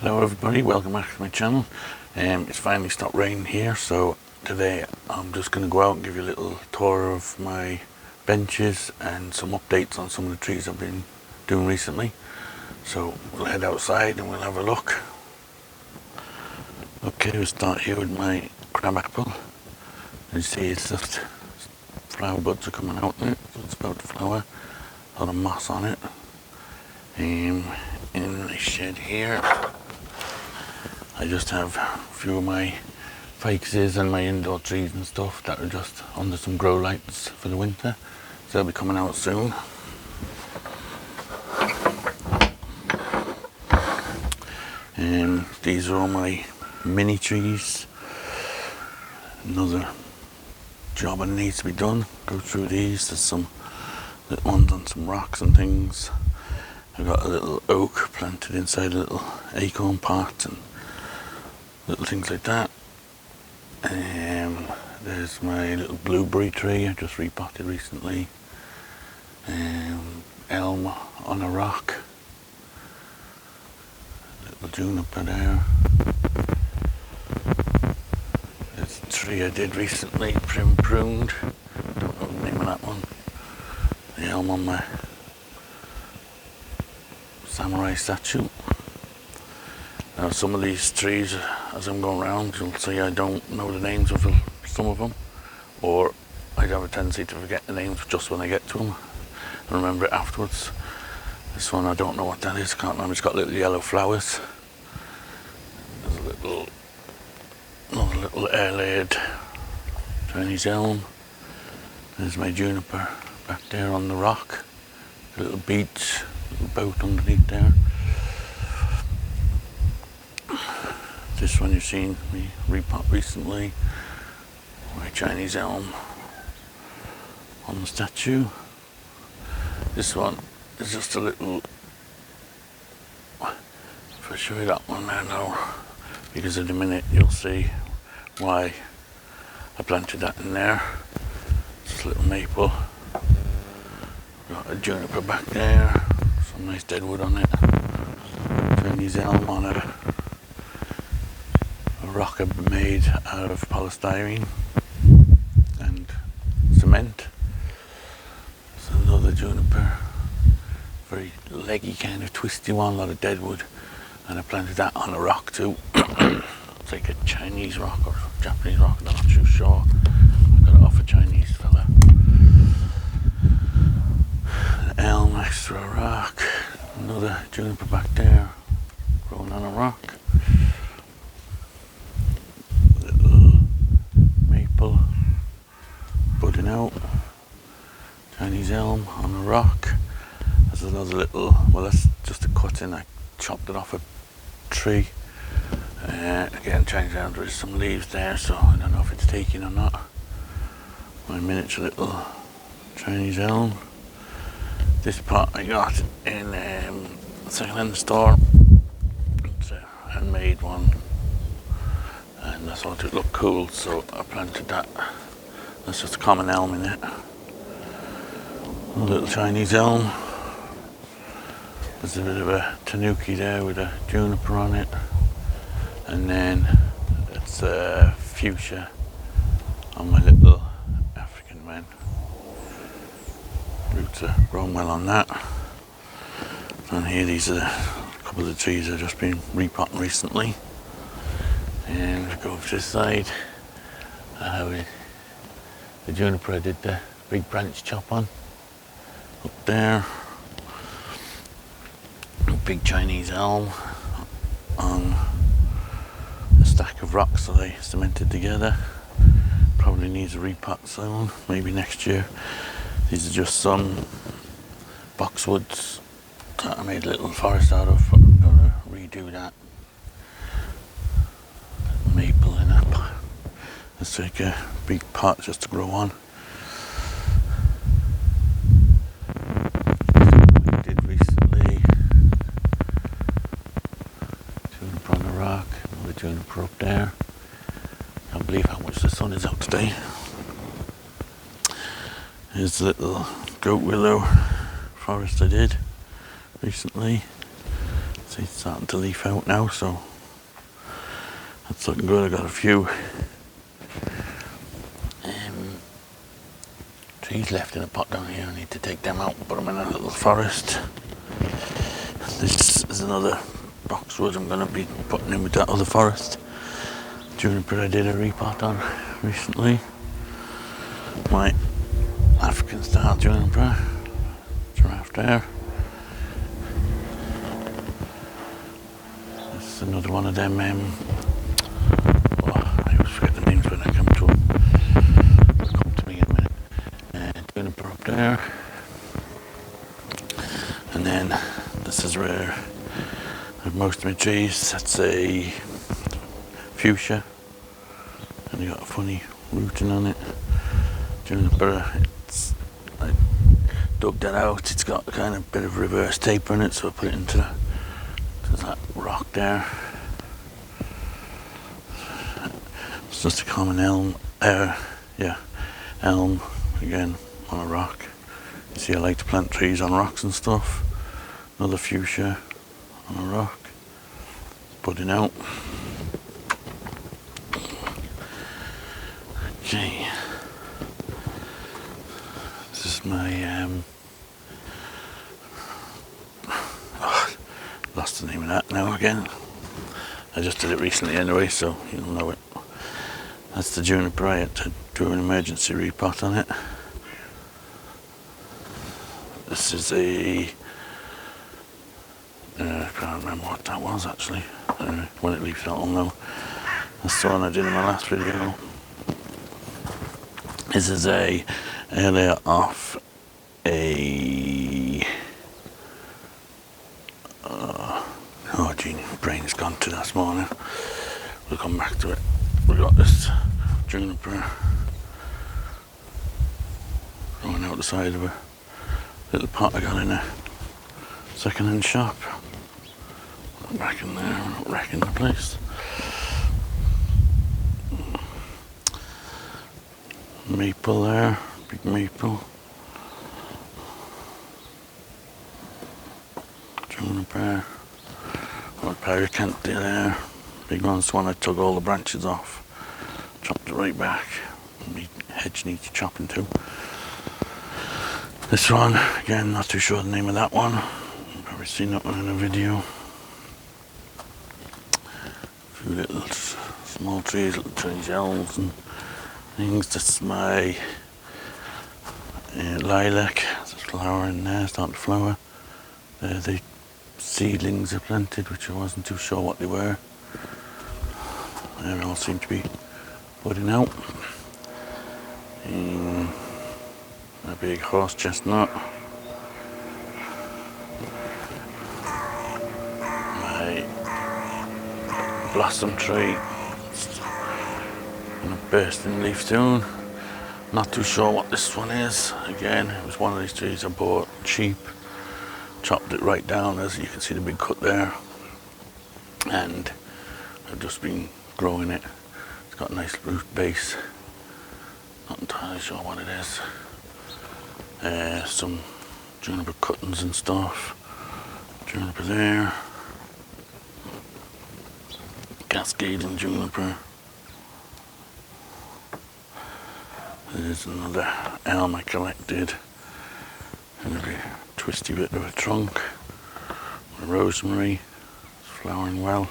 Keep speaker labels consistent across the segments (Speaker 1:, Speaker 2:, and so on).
Speaker 1: Hello everybody, welcome back to my channel. It's finally stopped raining here, so today I'm just going to go out and give you a little tour of my benches and some updates on some of the trees I've been doing recently. So we'll head outside and we'll have a look. Okay, we'll start here with my crabapple. As you see, it's just flower buds are coming out now, so it's about to flower. A lot of moss on it. In my shed here, I just have a few of my ficuses and my indoor trees and stuff that are just under some grow lights for the winter, so they'll be coming out soon. These are all my mini trees. Another job that needs to be done. Go through these. There's some little ones on some rocks and things. I've got a little oak planted inside a little acorn pot and little things like that. There's my little blueberry tree I just repotted recently. Elm on a rock. Little juniper there. There's a tree I did recently, pruned. Don't know the name of that one. The elm on my samurai statue. Now some of these trees, as I'm going around, you'll see I don't know the names of some of them, or I have a tendency to forget the names just when I get to them and remember it afterwards. This one I don't know what that is, can't remember. It's got little yellow flowers. There's another little air-layered Chinese elm. There's my juniper back there on the rock. A little beach, little boat underneath there. This one you've seen me repot recently. My Chinese elm on the statue. This one is just a little, if I show you that one there now, because in a minute you'll see why I planted that in there. Just a little maple. Got a juniper back there, some nice dead wood on it. Chinese elm on a rock I've made out of polystyrene and cement. There's another juniper, very leggy kind of twisty one, a lot of dead wood, and I planted that on a rock too. It's like a Chinese rock or Japanese rock, I'm not too sure. I got it off a Chinese fella. An elm next to a rock, another juniper back there, growing on a rock. Little maple budding out. Chinese elm on a rock. There's another little, well that's just a cutting, I chopped it off a tree. Again, changed around, there's some leaves there, so I don't know if it's taking or not. My miniature little Chinese elm. This pot I got in a second-hand store. It's a handmade one, and I thought it looked cool, so I planted that. That's just a common elm in it. A little Chinese elm. There's a bit of a tanuki there with a juniper on it, and then it's a fuchsia on my little African man. Roots are growing well on that. And here, these are a couple of the trees I've just been repotting recently. And if we go over to this side, I have the juniper I did the big branch chop on. Up there, a big Chinese elm on a stack of rocks that I cemented together. Probably needs a repot soon, maybe next year. These are just some boxwoods that I made a little forest out of. I'm going to redo that. Maple in it. Let's take a big pot just to grow on. We did recently. Juniper on the rock, another juniper up there. Can't believe how much the sun is out today. Here's the little goat willow forest I did recently. See, it's starting to leaf out now, so that's looking good. I got a few trees left in a pot down here. I need to take them out and put them in a little forest. This is another boxwood I'm going to be putting in with that other forest. Juniper I did a repot on recently. My African style juniper, giraffe there. This is another one of them, I always forget the names when I come to them. They'll come to me in a minute. Juniper up there. And then this is where I have most of my trees. That's a fuchsia. And they got a funny rooting on it. Juniper, I dug that out. It's got kind of a bit of reverse taper in it, so I put it into that rock there. It's just a common elm, elm again on a rock. You see, I like to plant trees on rocks and stuff. Another fuchsia on a rock, budding out. Okay, this is my lost the name of that now again. I just did it recently anyway, so you'll know it. That's the juniper. I had to do an emergency repot on it. This is a I can't remember what that was actually. When it leaves out, I'll know. That's the one I did in my last video. This is a earlier off a oh gee, brain's gone to this morning. We'll come back to it. We got this juniper growing out the side of a little pot I got in a second-hand shop. Back in there, not wrecking the place. Maple there, big maple. Juniper. Got a pyracanthe there. Big one's the one I took all the branches off. Chopped it right back. The hedge needs chopping too. This one, again, not too sure the name of that one. You've probably seen that one in a video. A few little small trees, little trees, elms and things. That's my lilac. There's a flower in there, starting to flower. The seedlings are planted, which I wasn't too sure what they were. They all seem to be budding out. A big horse chestnut. My blossom tree. Gonna burst in leaf soon. Not too sure what this one is. Again, it was one of these trees I bought cheap. Chopped it right down, as you can see the big cut there. And I've just been growing it. It's got a nice root base. Not entirely sure what it is. Some juniper cuttings and stuff. Juniper there. Cascading juniper. There's another elm I collected. And a very twisty bit of a trunk. Rosemary. It's flowering well.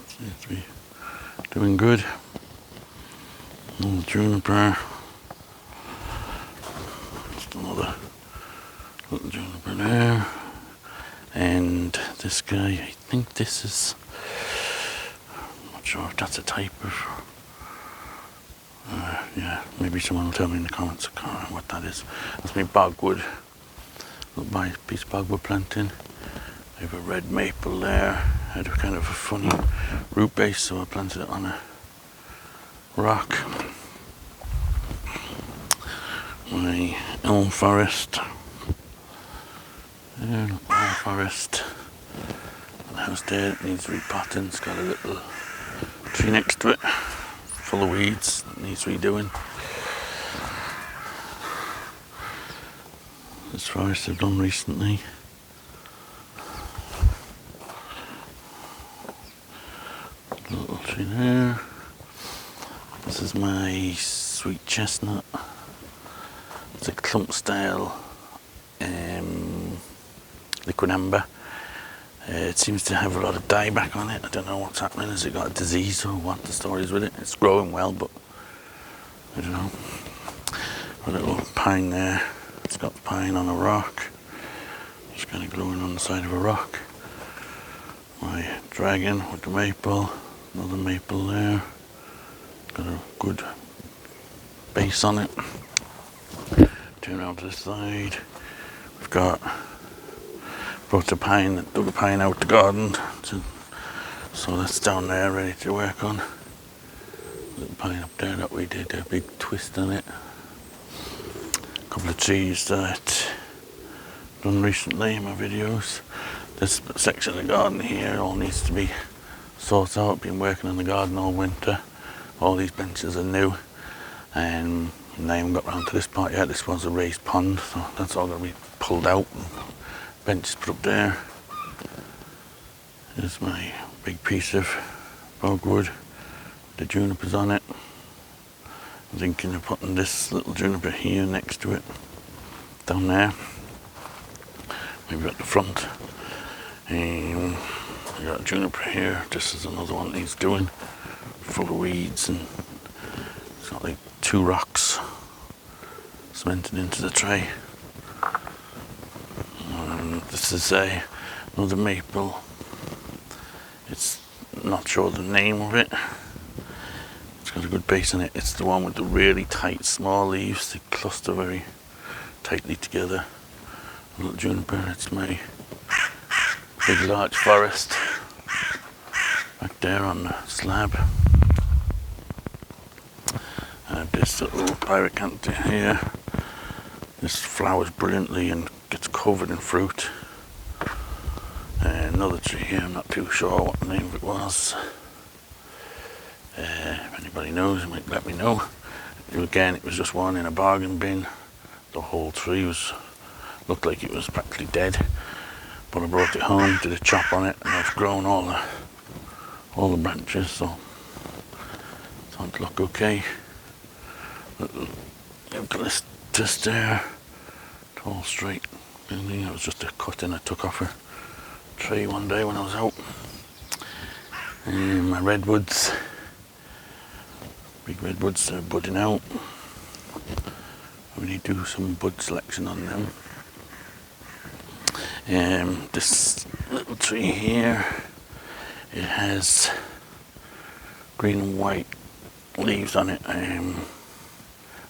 Speaker 1: Seems to be doing good. And juniper. Just another little juniper there. And this guy, I think this is, I'm not sure if that's a type of, yeah, maybe someone will tell me in the comments. I can't remember what that is. That's my bogwood. Little piece of bogwood planting. I have a red maple there. I had a kind of a funny root base, so I planted it on a rock. My elm forest. There, elm forest. The house there, it needs repotting. It's got a little tree next to it, full of weeds, that needs redoing. this forest I've done recently. Little tree there. This is my sweet chestnut. It's a clump style liquid amber. It seems to have a lot of dieback on it. I don't know what's happening. Has it got a disease or what the story is with it? It's growing well, but I don't know. A little pine there. It's got pine on a rock. Just kind of glowing on the side of a rock. My dragon with the maple. Another maple there. Got a good base on it. Turn around to this side. We've got brought a pine, dug a pine out the garden, so that's down there ready to work on. Little pine up there that we did a big twist on it. A couple of trees that I've done recently in my videos. This section of the garden here all needs to be sorted out. Been working on the garden all winter. All these benches are new, and I haven't got round to this part yet. This was a raised pond, so that's all going to be pulled out. Benches put up there. Here's my big piece of bogwood. The junipers on it. I'm thinking of putting this little juniper here next to it, down there. Maybe at the front. I got a juniper here. This is another one that he's doing, full of weeds, and it's got like 2 rocks cemented into the tray. This is another maple. It's not sure the name of it. It's got a good base on it. It's the one with the really tight small leaves. They cluster very tightly together. A little juniper. It's my big large forest back there on the slab. And this little pyracantha here. This flowers brilliantly and gets covered in fruit. Another tree here, I'm not too sure what the name of it was. If anybody knows, you might let me know. Again, it was just one in a bargain bin. The whole tree looked like it was practically dead. But I brought it home, did a chop on it, and I've grown all the branches, so it's starting to look okay. Little eucalyptus there, tall straight building. It was just a cutting I took off a tree one day when I was out. And my redwoods, big redwoods, they're budding out. We need to do some bud selection on them. This little tree here, it has green and white leaves on it,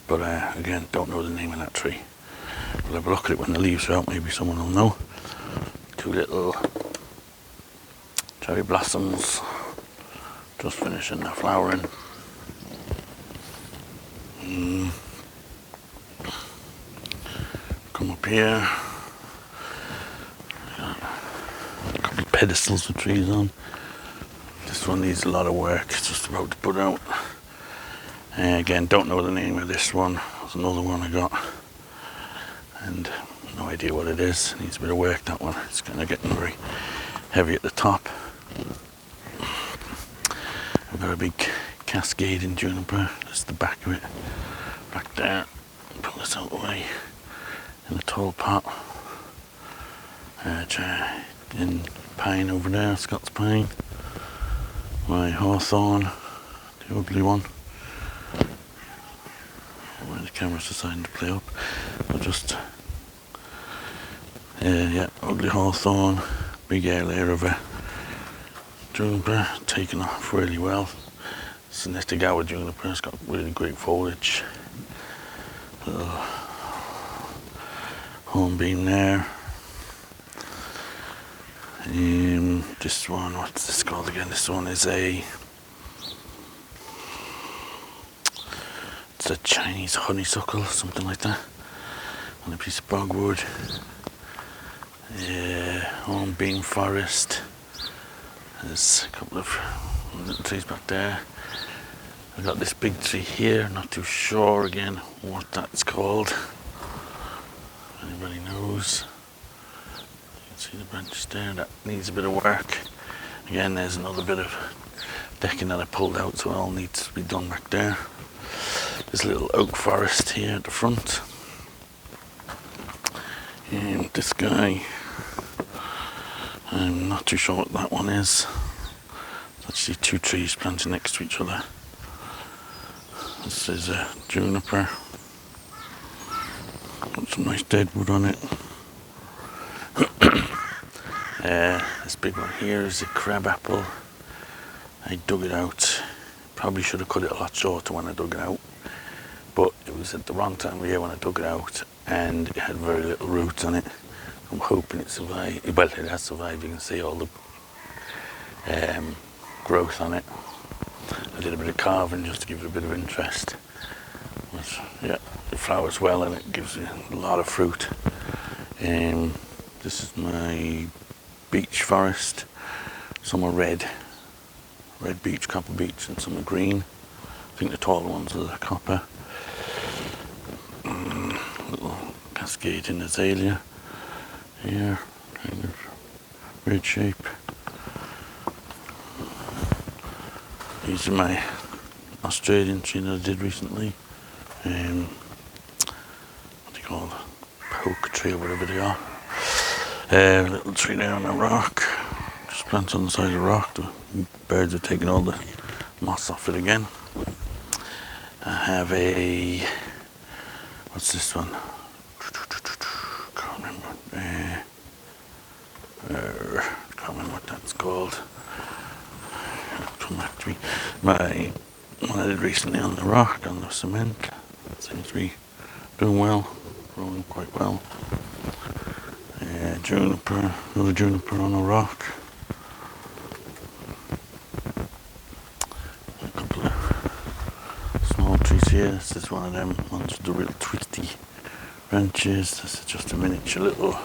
Speaker 1: but again, don't know the name of that tree. We'll have a look at it when the leaves are out, maybe someone will know. 2 little cherry blossoms, just finishing their flowering. Come up here, got a couple of pedestals with trees on. This one needs a lot of work, it's just about to put out. Again, don't know the name of this one. There's another one I got, and no idea what it is. It needs a bit of work, that one. It's kind of getting very heavy at the top. I've got a big cascading juniper. That's the back of it. Back there. Pull this out of the way. In a tall pot. In pine over there, Scots pine. My hawthorn, the ugly one. Where the camera's deciding to play up. I'll just ugly hawthorn, big air layer of a juniper, taken off really well. Sinestigawa juniper, it's got really great foliage. Little hornbeam there. This one, what's this called again? This one is it's a Chinese honeysuckle, something like that. And a piece of bogwood. Hornbeam forest. There's a couple of little trees back there. I've got this big tree here, not too sure again what that's called. everybody knows. You can see the branches there, that needs a bit of work. Again, there's another bit of decking that I pulled out, so it all needs to be done back there. There's a little oak forest here at the front. And this guy, I'm not too sure what that one is. It's actually two trees planted next to each other. This is a juniper. Got some nice deadwood on it. This big one here is a crab apple. I dug it out. Probably should have cut it a lot shorter when I dug it out, but it was at the wrong time of year when I dug it out, and it had very little roots on it. I'm hoping it survived. Well, it has survived. You can see all the growth on it. I did a bit of carving just to give it a bit of interest. But, yeah, it flowers well and it gives you a lot of fruit. This is my beech forest. Some are red beech, copper beech, and some are green. I think the taller ones are the copper. Little cascading azalea here, kind of weird shape. These are my Australian tree that I did recently. What do you call it? Poke tree or whatever they are. Little tree there on a rock. Just planted on the side of the rock. The birds have taken all the moss off it again. I have a, what's this one? Can't remember. Can't remember what that's called. Come back to me. My one I did recently on the rock, on the cement. Seems to be doing well, growing quite well. Juniper, another juniper on a rock. A couple of small trees here. This is one of them ones with the real twisty branches. This is just a miniature little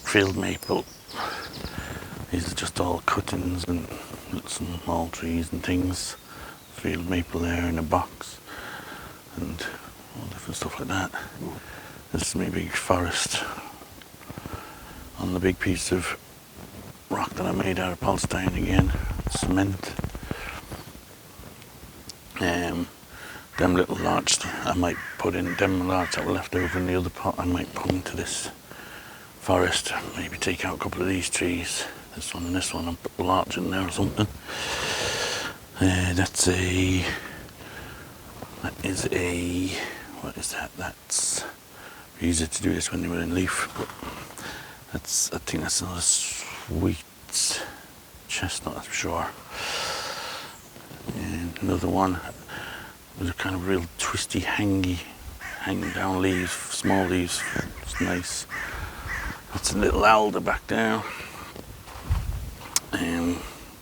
Speaker 1: field maple. These are just all cuttings and some small trees and things. Field maple there in a box and all different stuff like that. This is my big forest on the big piece of rock that I made out of polystyrene again, cement. Them little larch I might put in, them larch that were left over in the other pot, I might put into this forest. Maybe take out a couple of these trees, this one and this one, and put the larch in there or something. That is a, what is that? That's easy to do this when they were in leaf, but that's, I think that's another sweet chestnut, I'm sure. And another one with a kind of real twisty, hanging down leaves, small leaves. It's nice. That's a little alder back there.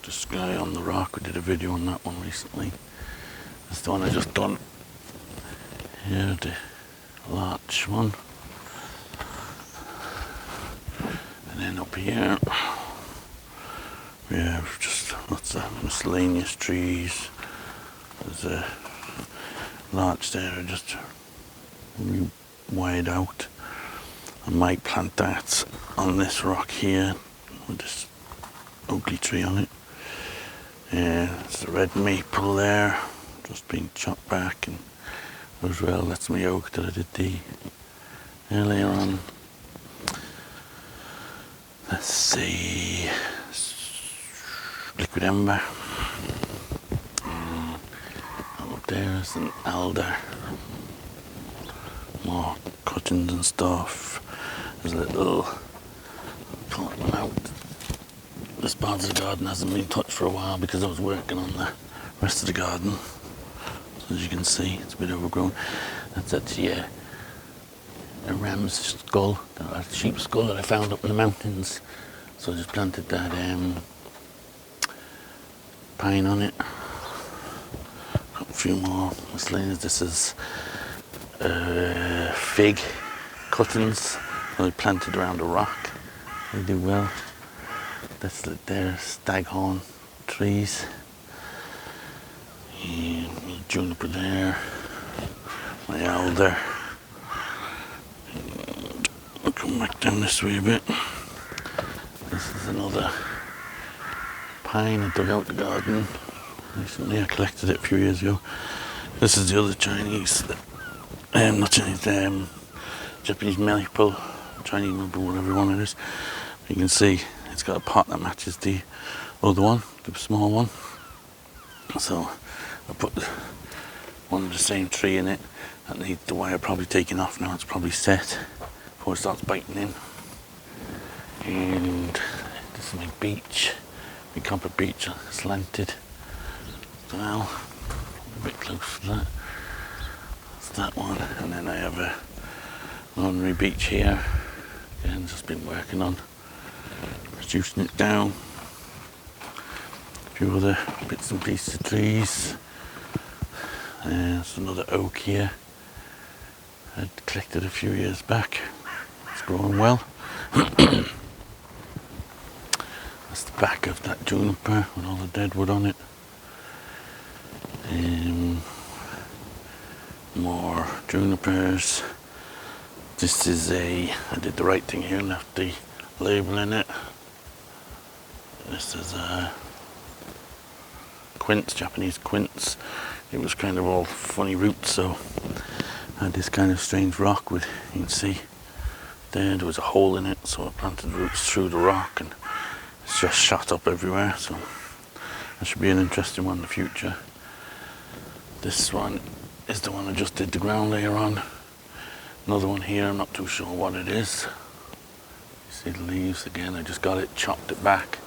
Speaker 1: This guy on the rock, we did a video on that one recently. That's the one I just done. Here, the larch one. And then up here, we have just lots of miscellaneous trees. There's a larch there, just really wide out. I might plant that on this rock here with this ugly tree on it. There's the red maple there, just being chopped back, and as well, that's my oak that I did the earlier on. Let's see, liquid ember. Up there is an alder. More cuttings and stuff. There's a little, pulling them out. This part of the garden hasn't been touched for a while because I was working on the rest of the garden. So as you can see, it's a bit overgrown. That's actually a ram's skull, a sheep skull that I found up in the mountains. So I just planted that pine on it. Got a few more miscellaneous. This is fig cuttings that I planted around a rock. They do well. That's their staghorn trees. And juniper there. the owl there. I'll come back down this way a bit. This is another pine I dug out the garden recently. I collected it a few years ago. This is the other Chinese, not Chinese, Japanese maple, Chinese maple, whatever one it is. You can see it's got a pot that matches the other one, the small one. So I put one of the same tree in it, and the wire probably taken off now. It's probably set before it starts biting in. And this is my beech, my copper beech, slanted style. A bit close to that. That's that one, and then I have a ordinary beech here. Again, just been working on reducing it down. A few other bits and pieces of trees. There's another oak here. I collected a few years back. It's growing well. That's the back of that juniper with all the dead wood on it. More junipers. This is I did the right thing here and left the label in it. This is a quince, Japanese quince. It was kind of all funny roots, so I had this kind of strange rock with, you can see there was a hole in it, so I planted the roots through the rock and it's just shot up everywhere, so that should be an interesting one in the future. This one is the one I just did the ground layer on. Another one here, I'm not too sure what it is. You see the leaves again, I just got it, chopped it back.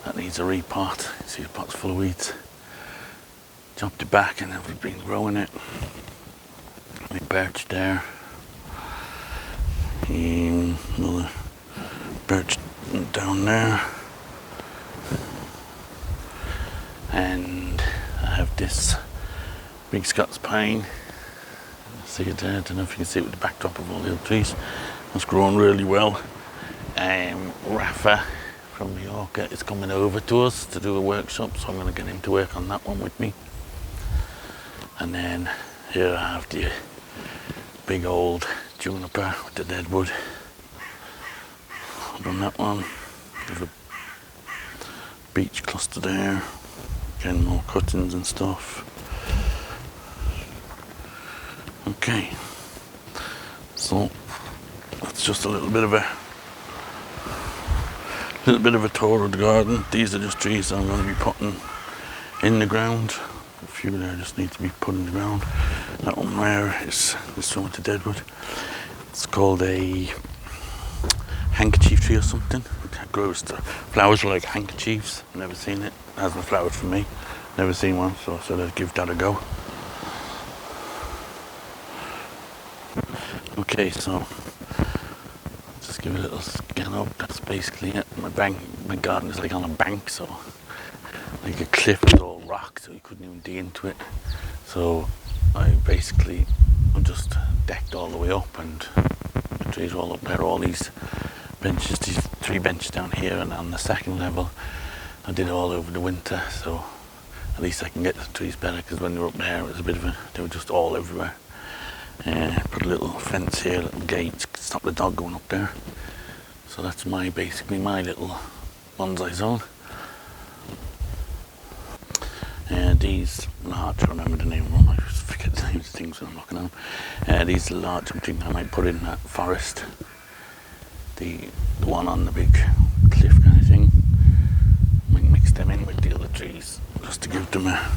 Speaker 1: That needs a repot. You see the pot's full of weeds. Chopped it back and I've been growing it. My birch there. Another birch down there. And I have this big Scots pine. See it there, I don't know if you can see it with the backdrop of all the other trees. It's grown really well. Rafa from Mallorca is coming over to us to do a workshop, so I'm going to get him to work on that one with me. And then here I have the big old juniper with the dead wood. I've done that one. There's a beech cluster there. Again, more cuttings and stuff. Okay, so that's just a little bit of a tour of the garden. These are just trees I'm going to be putting in the ground. A few there just need to be put in the ground. That one there is this one with the deadwood. It's called a handkerchief tree or something. It grows, the flowers are like handkerchiefs. Never seen it. It hasn't flowered for me. Never seen one, so I said I'd give that a go. Okay, so just give it a little scan up. That's basically it. My garden is like on a bank, so like a cliff with all rock, so you couldn't even dig into it. So I basically just decked all the way up, and the trees are all up there. All these benches, these 3 benches down here, and on the second level, I did it all over the winter. So at least I can get the trees better, because when they were up there, it was a bit of they were just all everywhere. Put a little fence here, a little gate to stop the dog going up there. So that's basically my little bonsai zone. These large, I remember the name of them, I just forget the names of things when I'm looking at them. These are large, I'm thinking I might put in that forest. The one on the big cliff kind of thing. Might mix them in with the other trees just to give them a